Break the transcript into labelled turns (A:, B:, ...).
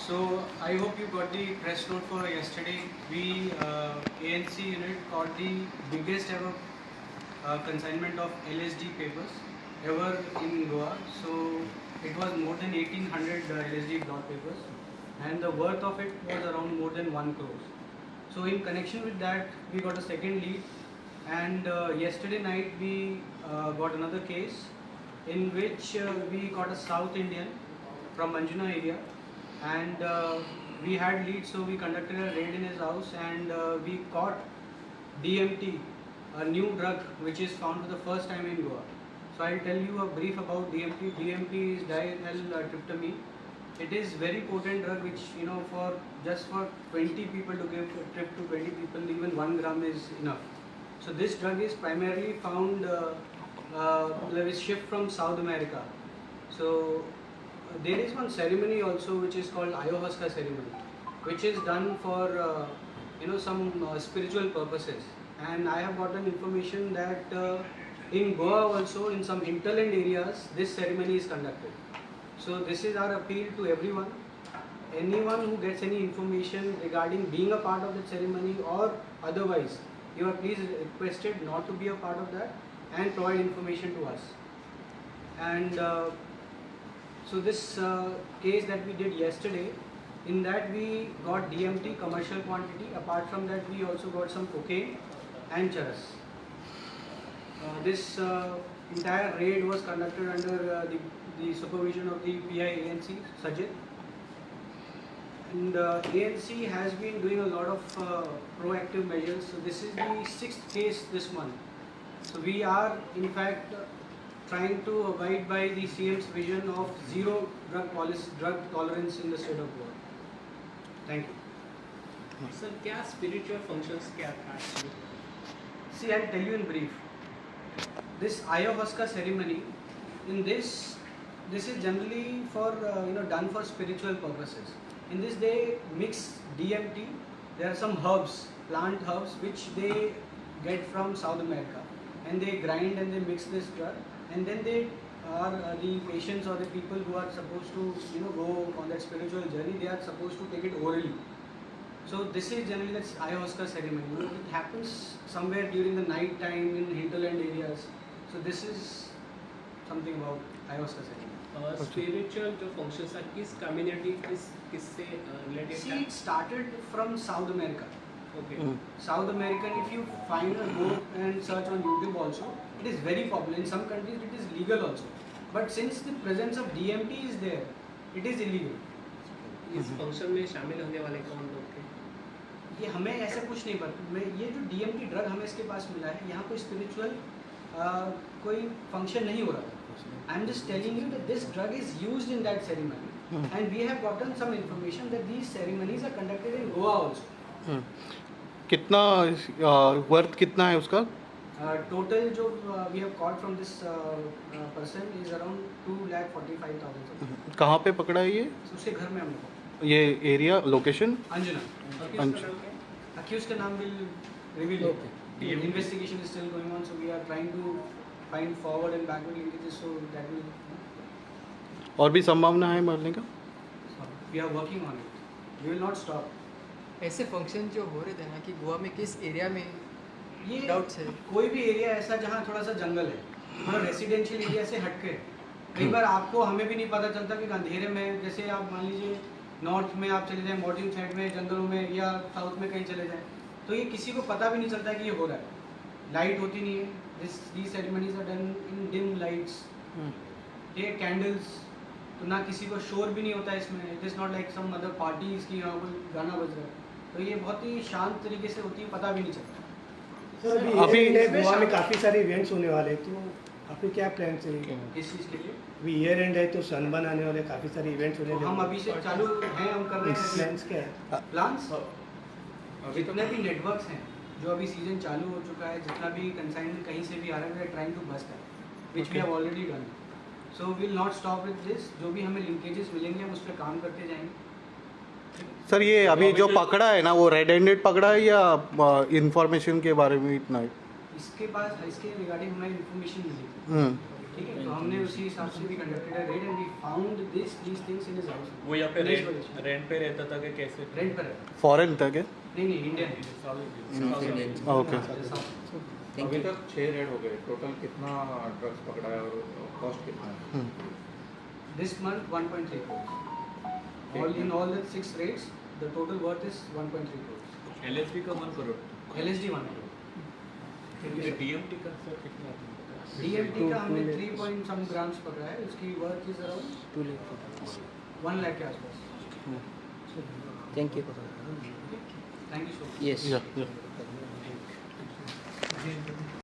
A: So I hope you got the press note for yesterday. We ANC unit got the biggest ever consignment of LSD papers ever in Goa. So it was more than 1800 LSD blot papers, and the worth of it was around more than 1 crore. So in connection with that, we got a second lead, and yesterday night we got another case in which we got a South Indian from Manjuna area, and we had leads, so we conducted a raid in his house, and we caught DMT, a new drug which is found for the first time in Goa. So I'll tell you a brief about DMT. DMT is diethyltryptamine. It is very potent drug which, for just for 20 people to give a trip to 20 people, even 1 gram is enough. So this drug is primarily found, is shipped from South America. So there is one ceremony also which is called ayahuasca ceremony, which is done for some spiritual purposes. And I have gotten information that in Goa also, in some hinterland areas, this ceremony is conducted. So this is our appeal to everyone. Anyone who gets any information regarding being a part of the ceremony or otherwise, you are please requested not to be a part of that and provide information to us. And so this case that we did yesterday, in that we got DMT commercial quantity. Apart from that, we also got some cocaine and charas. This entire raid was conducted under the supervision of the PI ANC, Sajid. And ANC has been doing a lot of proactive measures. So this is the 6th case this month. So we are in fact trying to abide by the CM's vision of zero drug tolerance in the state of Goa. Thank you.
B: Sir क्या spiritual functions क्या था actually?
A: See, I'll tell you in brief. This ayahuasca ceremony, in this is generally for done for spiritual purposes. In this they mix DMT. There are some herbs, plant herbs, which they get from South America, and they grind and they mix this drug, and then they are the patients or the people who are supposed to go on that spiritual journey. They are supposed to take it orally. So this is generally the ayahuasca ceremony. It happens somewhere during the night time in hinterland areas. So this is something about ayahuasca ceremony.
B: Spiritual जो functions are किस community किससे related
A: See, it started from South America.
B: Okay.
A: South American, if you find a go and search on YouTube also, it is very popular. In some countries it is legal also. But since the presence of DMT is there, it is illegal.
B: इस function में शामिल होने वाले कौन लोग थे?
A: ये हमें ऐसा कुछ नहीं पता. ये जो DMT ड्रग हमें इसके पास मिला है, यहाँ कोई स्पिरिचुअल कोई फंक्शन नहीं हो रहा था. I am just telling you that this drug is used in that ceremony, and we have gotten some information that these ceremonies are conducted in Goa also.
C: कितना वर्थ कितना है उसका?
A: Total जो we have caught from this person is around 2,45,000.
C: कहाँ पे पकड़ा है ये?
A: उसके घर में हमने.
C: ये एरिया लोकेशन?
A: अंजना. Accused का नाम will reveal later. Investigation is still going on, so we are trying to find forward and backward linkages, so that will.
C: और भी संभावना है मरने का?
A: We are working on it. We will not stop.
D: ऐसे function जो हो रहे थे ना कि गोवा में किस एरिया में
A: ये
D: डाउट्स है?
A: कोई भी एरिया ऐसा जहाँ थोड़ा सा जंगल है, थोड़ा रेसिडेंशियल एरिया से हटके. कई बार आपको हमें भी नहीं पता चलता कि अंधेरे में, जैसे आप मान लीजिए नॉर्थ में आप चले जाएं, मॉर्निंग साइड में जंगलों में, या साउथ में कहीं चले जाएं, तो ये किसी को पता भी नहीं चलता कि ये हो रहा है. लाइट होती नहीं है. These ceremonies are done in dim lights. Take candles. तो ना किसी को शोर भी नहीं होता है इसमें. It is not like some other parties की यहाँ कोई गाना बज रहा है. तो ये बहुत ही शांत तरीके से होती है, पता भी नहीं चलता.
E: अभी गोवा में काफ़ी सारे इवेंट्स होने वाले हैं, तो आपके क्या प्लान है
A: इस चीज़ के लिए?
E: अभी ईयर एंड है तो सनबर्न आने वाले, काफ़ी सारे इवेंट्स होने
A: तो हम अभी से चालू हैं, हम कर रहे हैं.
E: प्लान्स क्या है?
A: प्लान्स जितने भी नेटवर्क्स हैं, जो अभी सीजन चालू हो चुका है, जितना भी कंसाइनमेंट कहीं से भी आ रहा है, we are trying to bust that, which we have already done. So we will not stop with this. जो भी हमें लिंकेजेस मिलेंगे हम उस पर काम करते जाएंगे.
C: सर ये अभी जो पकड़ा है ना, वो रेड हैंडेड पकड़ा है या इंफॉर्मेशन के बारे में इतना है?
A: इसके रिगार्डिंग हमें इन्फॉर्मेशन मिली. ठीक है, तो हमने उसी हिसाब से भी कंडक्टेड है raid and we found these things in his house.
F: वो यहाँ पे रेंट पे रहता था कि कैसे?
A: रेंट पर है?
C: फॉरेन था क्या?
A: नहीं इंडियन।
C: ओके।
G: अभी तक 6 रेड हो गए, टोटल कितना ड्रग्स पकड़ा है और कॉस्ट कितना है?
A: This month 1.3 crores. All the 6 rates, the total worth is 1.3 crores.
F: LSD का 1 करोड़,
A: LSD 1 crore.
F: DMT का सर कितना?
A: DMT का हमने 3 point some grams पकड़ा है, उसकी worth is around
D: 2 lakh
A: 1 lakh के आसपास।
D: Thank you.
A: Thank you so much.
D: Yes.
C: या